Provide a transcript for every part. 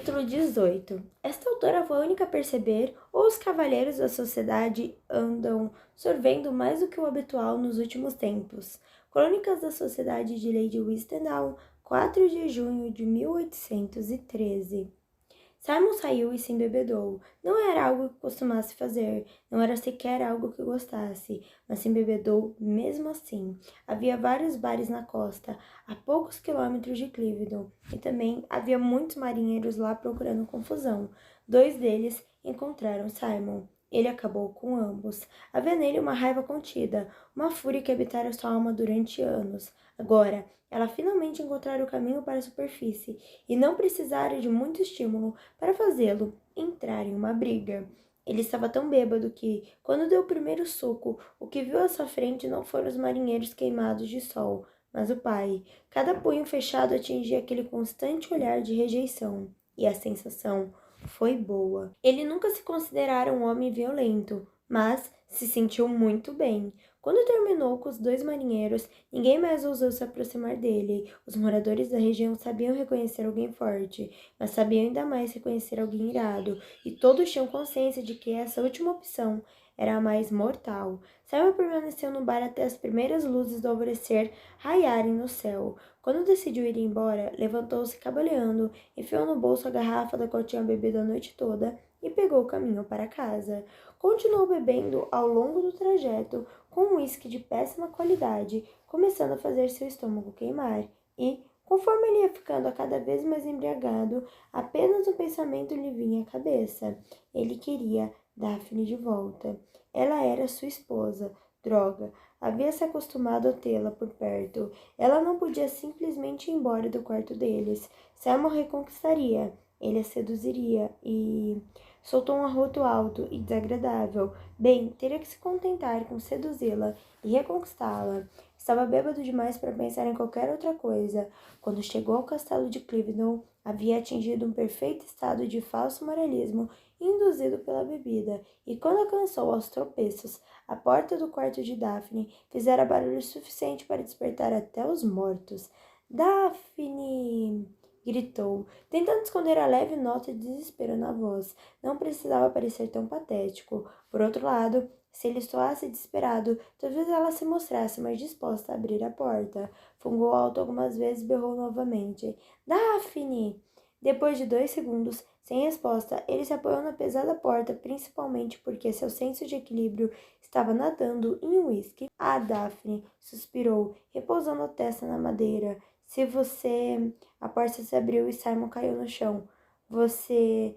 Capítulo 18. Esta autora foi a única a perceber, ou os cavalheiros da sociedade andam sorvendo mais do que o habitual nos últimos tempos. Crônicas da Sociedade de Lady Whistledown, 4 de junho de 1813. Simon saiu e se embebedou. Não era algo que costumasse fazer, não era sequer algo que gostasse, mas se embebedou mesmo assim. Havia vários bares na costa, a poucos quilômetros de Cliveden, e também havia muitos marinheiros lá procurando confusão. 2 deles encontraram Simon. Ele acabou com ambos. Havia nele uma raiva contida, uma fúria que habitara sua alma durante anos. Agora, ela finalmente encontrara o caminho para a superfície e não precisara de muito estímulo para fazê-lo entrar em uma briga. Ele estava tão bêbado que, quando deu o primeiro soco, o que viu à sua frente não foram os marinheiros queimados de sol, mas o pai. Cada punho fechado atingia aquele constante olhar de rejeição, e a sensação foi boa. Ele nunca se considerara um homem violento, mas se sentiu muito bem. Quando terminou com os 2 marinheiros, ninguém mais ousou se aproximar dele. Os moradores da região sabiam reconhecer alguém forte, mas sabiam ainda mais reconhecer alguém irado, e todos tinham consciência de que essa última opção era a mais mortal. Simon permaneceu no bar até as primeiras luzes do alvorecer raiarem no céu. Quando decidiu ir embora, levantou-se cambaleando, enfiou no bolso a garrafa da qual tinha bebido a noite toda e pegou o caminho para casa. Continuou bebendo ao longo do trajeto, com um uísque de péssima qualidade, começando a fazer seu estômago queimar, e, conforme ele ia ficando a cada vez mais embriagado, apenas um pensamento lhe vinha à cabeça. Ele queria Daphne de volta. Ela era sua esposa. Droga, havia se acostumado a tê-la por perto. Ela não podia simplesmente ir embora do quarto deles. Simon reconquistaria. Ele a seduziria e... Soltou um arroto alto e desagradável. Bem, teria que se contentar com seduzi-la e reconquistá-la. Estava bêbado demais para pensar em qualquer outra coisa. Quando chegou ao castelo de Cliveden, havia atingido um perfeito estado de falso moralismo induzido pela bebida, e quando alcançou aos tropeços a porta do quarto de Daphne, fizera barulho suficiente para despertar até os mortos. Daphne! Gritou, tentando esconder a leve nota de desespero na voz. Não precisava parecer tão patético. Por outro lado, se ele soasse desesperado, talvez ela se mostrasse mais disposta a abrir a porta. Fungou alto algumas vezes e berrou novamente. Daphne! Depois de 2 segundos, sem resposta, ele se apoiou na pesada porta, principalmente porque seu senso de equilíbrio estava nadando em uísque. Ah, Daphne! Suspirou, repousando a testa na madeira. Se você... A porta se abriu e Simon caiu no chão. Você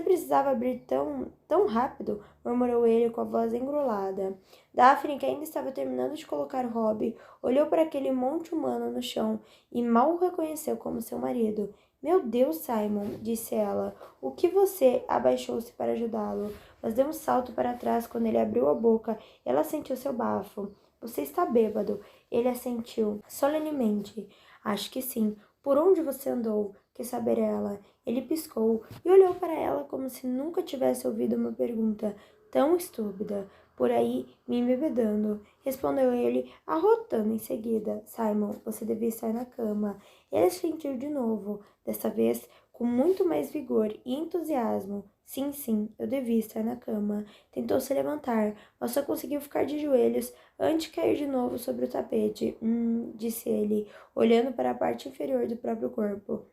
precisava abrir tão rápido, murmurou ele com a voz engrolada. Daphne, que ainda estava terminando de colocar Rob, olhou para aquele monte humano no chão e mal o reconheceu como seu marido. Meu Deus, Simon, disse ela. O que você... Abaixou-se para ajudá-lo, mas deu um salto para trás quando ele abriu a boca. Ela sentiu seu bafo. Você está bêbado. Ele assentiu solenemente. Acho que sim. Por onde você andou? Quis saber ela. Ele piscou e olhou para ela como se nunca tivesse ouvido uma pergunta tão estúpida. Por aí, me embebedando, respondeu ele, arrotando em seguida. Simon, você devia estar na cama. Ele assentiu de novo, desta vez com muito mais vigor e entusiasmo. Sim, eu devia estar na cama. Tentou se levantar, mas só conseguiu ficar de joelhos antes de cair de novo sobre o tapete. Disse ele, olhando para a parte inferior do próprio corpo.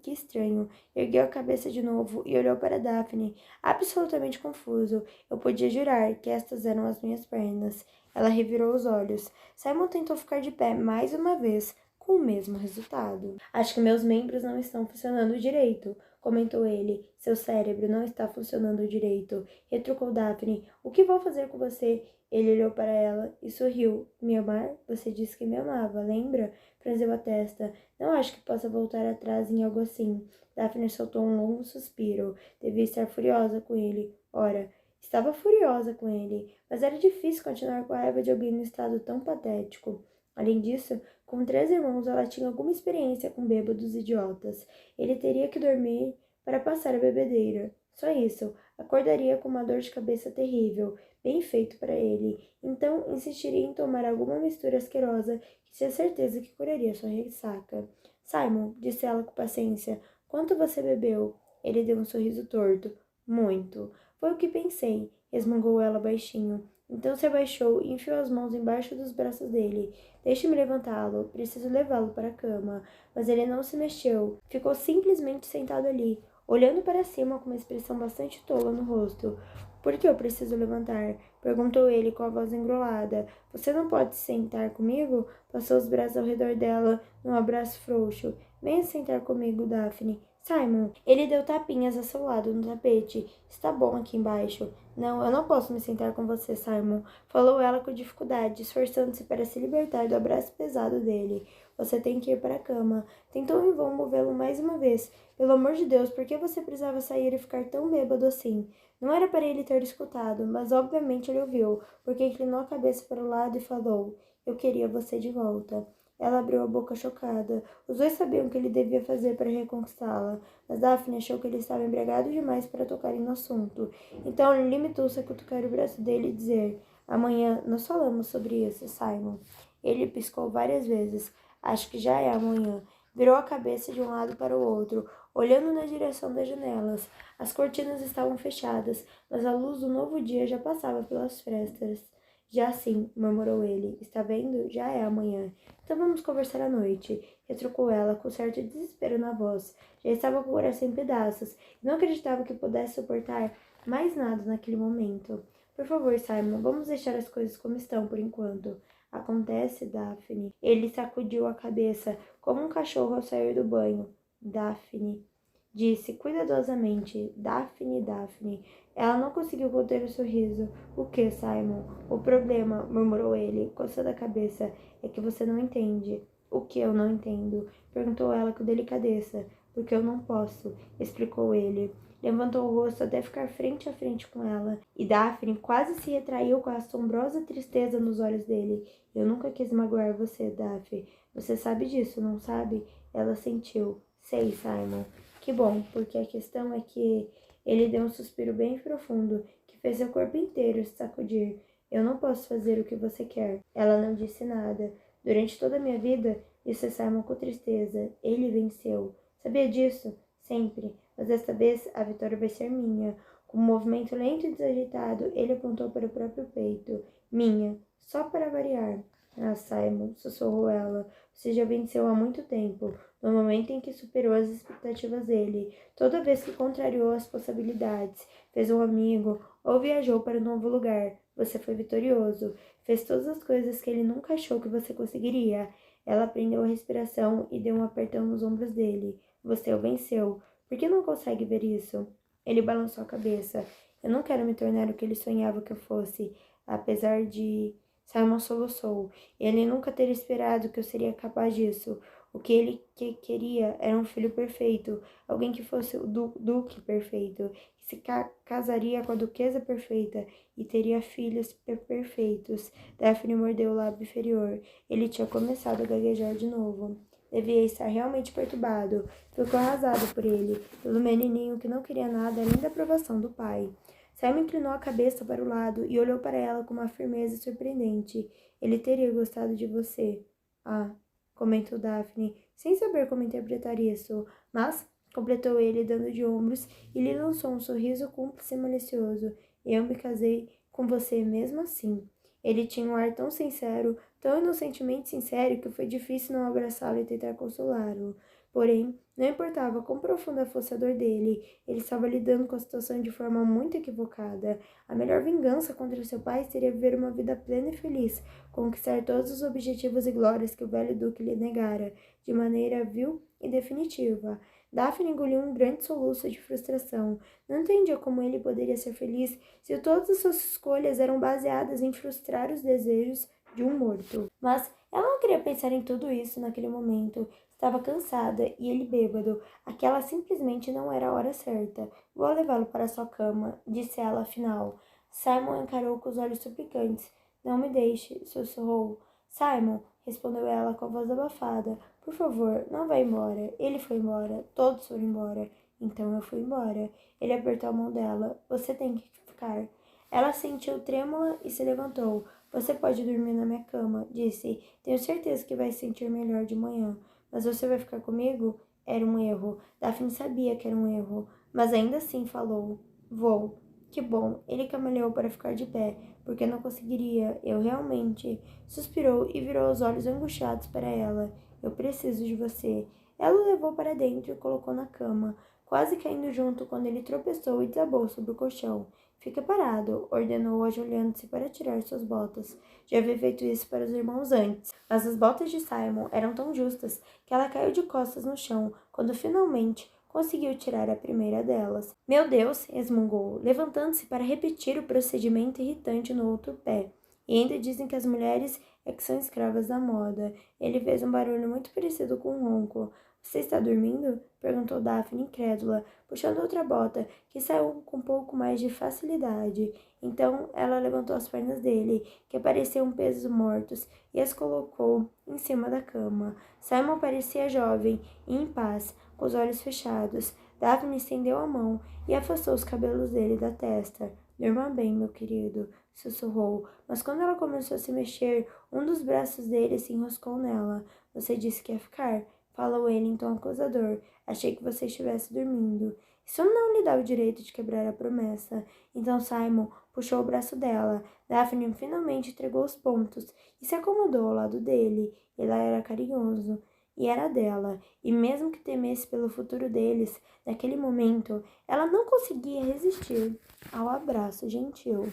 Que estranho. Ergueu a cabeça de novo e olhou para Daphne, absolutamente confuso. Eu podia jurar que estas eram as minhas pernas. Ela revirou os olhos. Simon tentou ficar de pé mais uma vez, com o mesmo resultado. Acho que meus membros não estão funcionando direito, comentou ele. Seu cérebro não está funcionando direito, retrucou Daphne. O que vou fazer com você? Ele olhou para ela e sorriu. Me amar? Você disse que me amava, lembra? Franziu a testa. Não acho que possa voltar atrás em algo assim. Daphne soltou um longo suspiro. Devia estar furiosa com ele. Ora, estava furiosa com ele, mas era difícil continuar com a raiva de alguém num estado tão patético. Além disso, com 3 irmãos, ela tinha alguma experiência com bêbados idiotas. Ele teria que dormir para passar a bebedeira. Só isso. Acordaria com uma dor de cabeça terrível, bem feito para ele. Então, insistiria em tomar alguma mistura asquerosa que tinha certeza que curaria sua ressaca. Simon, disse ela com paciência, quanto você bebeu? Ele deu um sorriso torto. Muito. Foi o que pensei, resmungou ela baixinho. Então se abaixou e enfiou as mãos embaixo dos braços dele. Deixe-me levantá-lo, preciso levá-lo para a cama. Mas ele não se mexeu. Ficou simplesmente sentado ali, olhando para cima com uma expressão bastante tola no rosto. Por que eu preciso levantar? Perguntou ele com a voz engrolada. Você não pode sentar comigo? Passou os braços ao redor dela, num abraço frouxo. Venha sentar comigo, Daphne. Simon, ele deu tapinhas a seu lado no tapete. Está bom aqui embaixo. Não, eu não posso me sentar com você, Simon. Falou ela com dificuldade, esforçando-se para se libertar do abraço pesado dele. Você tem que ir para a cama. Tentou em vão movê-lo mais uma vez. Pelo amor de Deus, por que você precisava sair e ficar tão bêbado assim? Não era para ele ter escutado, mas obviamente ele ouviu, porque inclinou a cabeça para o lado e falou: Eu queria você de volta. Ela abriu a boca chocada. Os dois sabiam o que ele devia fazer para reconquistá-la, mas Daphne achou que ele estava embriagado demais para tocarem no assunto. Então ele limitou-se a cutucar o braço dele e dizer: Amanhã nós falamos sobre isso, Simon. Ele piscou várias vezes. Acho que já é amanhã. Virou a cabeça de um lado para o outro, olhando na direção das janelas. As cortinas estavam fechadas, mas a luz do novo dia já passava pelas frestas. Já sim, murmurou ele. Está vendo? Já é amanhã. Então vamos conversar à noite, retrucou ela com certo desespero na voz. Já estava com o coração em pedaços e não acreditava que pudesse suportar mais nada naquele momento. Por favor, Simon, vamos deixar as coisas como estão por enquanto. Acontece, Daphne. Ele sacudiu a cabeça como um cachorro ao sair do banho. Daphne, disse cuidadosamente. Daphne, Daphne. Ela não conseguiu conter o sorriso. O que, Simon? O problema, murmurou ele, coçando a cabeça, é que você não entende. O que eu não entendo? Perguntou ela com delicadeza. Porque eu não posso, explicou ele. Levantou o rosto até ficar frente a frente com ela, e Daphne quase se retraiu com a assombrosa tristeza nos olhos dele. Eu nunca quis magoar você, Daphne. Você sabe disso, não sabe? Ela sentiu. Sei, Simon. Que bom, porque a questão é que ele deu um suspiro bem profundo, que fez seu corpo inteiro se sacudir. Eu não posso fazer o que você quer. Ela não disse nada. Durante toda a minha vida, disse Simon com tristeza. Ele venceu. Sabia disso? Sempre. Mas desta vez, a vitória vai ser minha. Com um movimento lento e desajeitado, ele apontou para o próprio peito. Minha. Só para variar. Ah, Simon, sussurrou ela. Você já venceu há muito tempo. No momento em que superou as expectativas dele. Toda vez que contrariou as possibilidades. Fez um amigo ou viajou para um novo lugar. Você foi vitorioso. Fez todas as coisas que ele nunca achou que você conseguiria. Ela prendeu a respiração e deu um apertão nos ombros dele. Você o venceu. Por que não consegue ver isso? Ele balançou a cabeça. Eu não quero me tornar o que ele sonhava que eu fosse, apesar de... Simon soluçou. Ele nunca teria esperado que eu seria capaz disso. O que ele queria era um filho perfeito, alguém que fosse o duque perfeito, que se casaria com a duquesa perfeita e teria filhos perfeitos. Daphne mordeu o lábio inferior. Ele tinha começado a gaguejar de novo. Devia estar realmente perturbado. Ficou arrasado por ele, pelo menininho que não queria nada além da aprovação do pai. Simon inclinou a cabeça para o lado e olhou para ela com uma firmeza surpreendente. Ele teria gostado de você. Ah, comentou Daphne, sem saber como interpretar isso. Mas, completou ele, dando de ombros, e lhe lançou um sorriso cúmplice e malicioso. Eu me casei com você mesmo assim. Ele tinha um ar tão sincero, tão inocentemente sincero, que foi difícil não abraçá-lo e tentar consolá-lo. Porém, não importava quão profunda fosse a dor dele, ele estava lidando com a situação de forma muito equivocada. A melhor vingança contra seu pai seria viver uma vida plena e feliz, conquistar todos os objetivos e glórias que o velho duque lhe negara, de maneira vil e definitiva. Daphne engoliu um grande soluço de frustração. Não entendia como ele poderia ser feliz se todas as suas escolhas eram baseadas em frustrar os desejos de um morto. Mas ela não queria pensar em tudo isso naquele momento. Estava cansada e ele bêbado. Aquela simplesmente não era a hora certa. Vou levá-lo para sua cama, disse ela afinal. Simon encarou com os olhos suplicantes. Não me deixe, sussurrou. Simon, respondeu ela com a voz abafada. Por favor, não vá embora. Ele foi embora. Todos foram embora. Então eu fui embora. Ele apertou a mão dela. Você tem que ficar. Ela sentiu trêmula e se levantou. Você pode dormir na minha cama, disse. Tenho certeza que vai se sentir melhor de manhã. Mas você vai ficar comigo? era um erro. Daphne sabia que era um erro, mas ainda assim falou: Vou. Que bom. Ele cambaleou para ficar de pé, porque não conseguiria. Eu realmente. Suspirou e virou os olhos angustiados para ela. Eu preciso de você. Ela o levou para dentro e colocou na cama, quase caindo junto quando ele tropeçou e desabou sobre o colchão. Fique parado, ordenou, ajoelhando-se para tirar suas botas. Já havia feito isso para os irmãos antes, mas as botas de Simon eram tão justas que ela caiu de costas no chão quando finalmente conseguiu tirar a primeira delas. Meu Deus! Resmungou, levantando-se para repetir o procedimento irritante no outro pé. E ainda dizem que as mulheres é que são escravas da moda. Ele fez um barulho muito parecido com um ronco. Você está dormindo? Perguntou Daphne, incrédula, puxando outra bota, que saiu com um pouco mais de facilidade. Então ela levantou as pernas dele, que pareciam pesos mortos, e as colocou em cima da cama. Simon parecia jovem e em paz, com os olhos fechados. Daphne estendeu a mão e afastou os cabelos dele da testa. Durma bem, meu querido, sussurrou, mas quando ela começou a se mexer, um dos braços dele se enroscou nela. Você disse que ia ficar? Falou ele em tom acusador. Achei que você estivesse dormindo. Isso não lhe dá o direito de quebrar a promessa. Então Simon puxou o braço dela. Daphne finalmente entregou os pontos e se acomodou ao lado dele. Ele era carinhoso. E era dela. E mesmo que temesse pelo futuro deles, naquele momento, ela não conseguia resistir ao abraço gentil.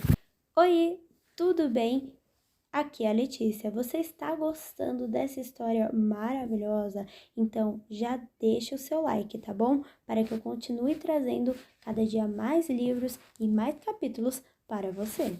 Oi, tudo bem? Aqui é a Letícia. Você está gostando dessa história maravilhosa? Então já deixa o seu like, tá bom? Para que eu continue trazendo cada dia mais livros e mais capítulos para você.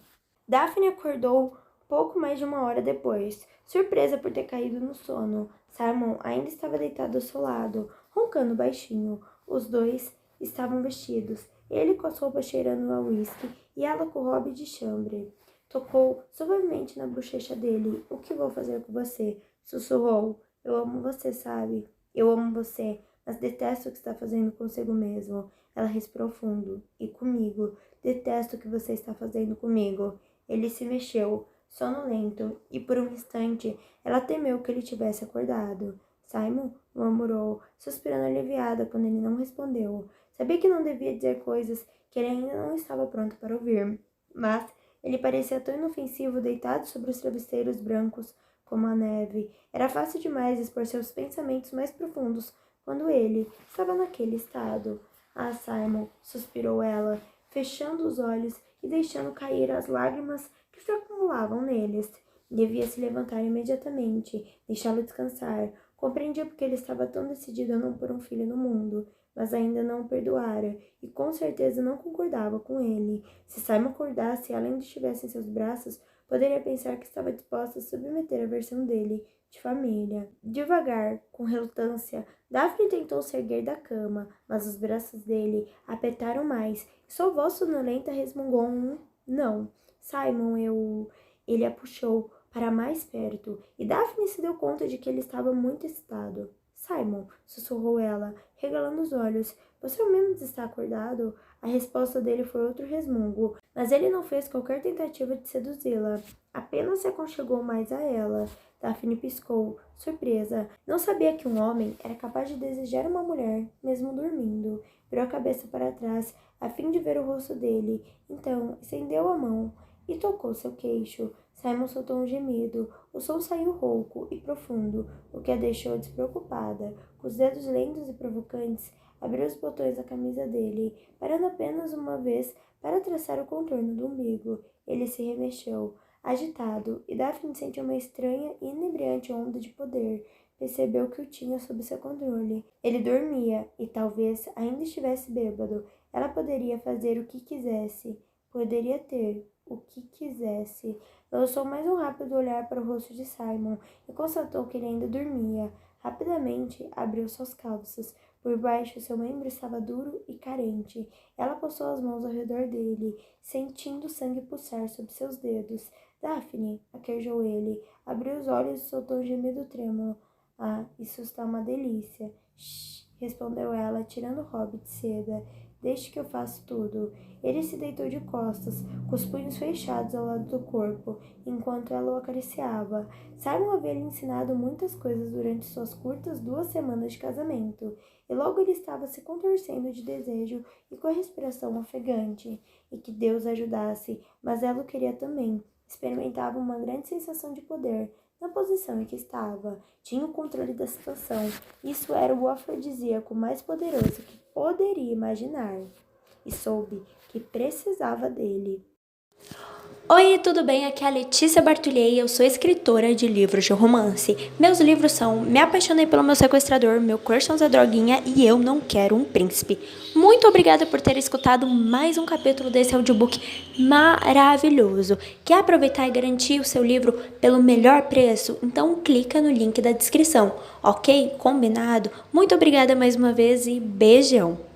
Daphne acordou pouco mais de uma hora depois, surpresa por ter caído no sono. Simon ainda estava deitado ao seu lado, roncando baixinho. Os dois estavam vestidos, ele com as roupas cheirando a uísque e ela com o hobby de chambre. Tocou suavemente na bochecha dele. O que vou fazer com você? Sussurrou. Eu amo você, sabe? Eu amo você, mas detesto o que está fazendo consigo mesmo. Ela respirou fundo. E comigo? Detesto o que você está fazendo comigo. Ele se mexeu, sonolento, e por um instante ela temeu que ele tivesse acordado. Simon murmurou, suspirando aliviada quando ele não respondeu. Sabia que não devia dizer coisas que ele ainda não estava pronto para ouvir, mas ele parecia tão inofensivo deitado sobre os travesseiros brancos como a neve. Era fácil demais expor seus pensamentos mais profundos quando ele estava naquele estado. Ah, Simon, suspirou ela, fechando os olhos e deixando cair as lágrimas que se acumulavam neles. Devia se levantar imediatamente, deixá-lo descansar. Compreendia porque ele estava tão decidido a não pôr um filho no mundo, mas ainda não o perdoara, e com certeza não concordava com ele. Se Simon acordasse e ela ainda estivesse em seus braços, poderia pensar que estava disposta a submeter a versão dele de família. Devagar, com relutância, Daphne tentou se erguer da cama, mas os braços dele apertaram mais, e sua voz sonolenta resmungou um não. Simon, Ele a puxou para mais perto, e Daphne se deu conta de que ele estava muito excitado. Simon, sussurrou ela, regalando os olhos, você ao menos está acordado? A resposta dele foi outro resmungo, mas ele não fez qualquer tentativa de seduzi-la, apenas se aconchegou mais a ela. Daphne piscou, surpresa. Não sabia que um homem era capaz de desejar uma mulher, mesmo dormindo. Virou a cabeça para trás, a fim de ver o rosto dele. Então, estendeu a mão e tocou seu queixo. Simon soltou um gemido. O som saiu rouco e profundo, o que a deixou despreocupada. Com os dedos lentos e provocantes, abriu os botões da camisa dele, parando apenas uma vez para traçar o contorno do umbigo. Ele se remexeu, agitado, e Daphne sentiu uma estranha e inebriante onda de poder. Percebeu que o tinha sob seu controle. Ele dormia, e talvez ainda estivesse bêbado. Ela poderia fazer o que quisesse. Poderia ter o que quisesse. Lançou mais um rápido olhar para o rosto de Simon e constatou que ele ainda dormia. Rapidamente abriu suas calças. Por baixo, seu membro estava duro e carente. Ela passou as mãos ao redor dele, sentindo o sangue pulsar sob seus dedos. Daphne, aquejou ele, abriu os olhos e soltou um gemido trêmulo. Ah, isso está uma delícia. Shhh, respondeu ela, tirando o hobby de seda. Deixe que eu faça tudo. Ele se deitou de costas, com os punhos fechados ao lado do corpo, enquanto ela o acariciava. Simon havia lhe ensinado muitas coisas durante suas curtas 2 semanas de casamento, e logo ele estava se contorcendo de desejo e com a respiração ofegante. E que Deus ajudasse, mas ela o queria também. Experimentava uma grande sensação de poder na posição em que estava. Tinha o controle da situação. Isso era o afrodisíaco mais poderoso que poderia imaginar. E soube que precisava dele. Oi, tudo bem? Aqui é a Letícia Bartolei, eu sou escritora de livros de romance. Meus livros são Me Apaixonei pelo Meu Sequestrador, Meu Crush é um Zé Droguinha e Eu Não Quero um Príncipe. Muito obrigada por ter escutado mais um capítulo desse audiobook maravilhoso. Quer aproveitar e garantir o seu livro pelo melhor preço? Então clica no link da descrição, ok? Combinado? Muito obrigada mais uma vez e beijão!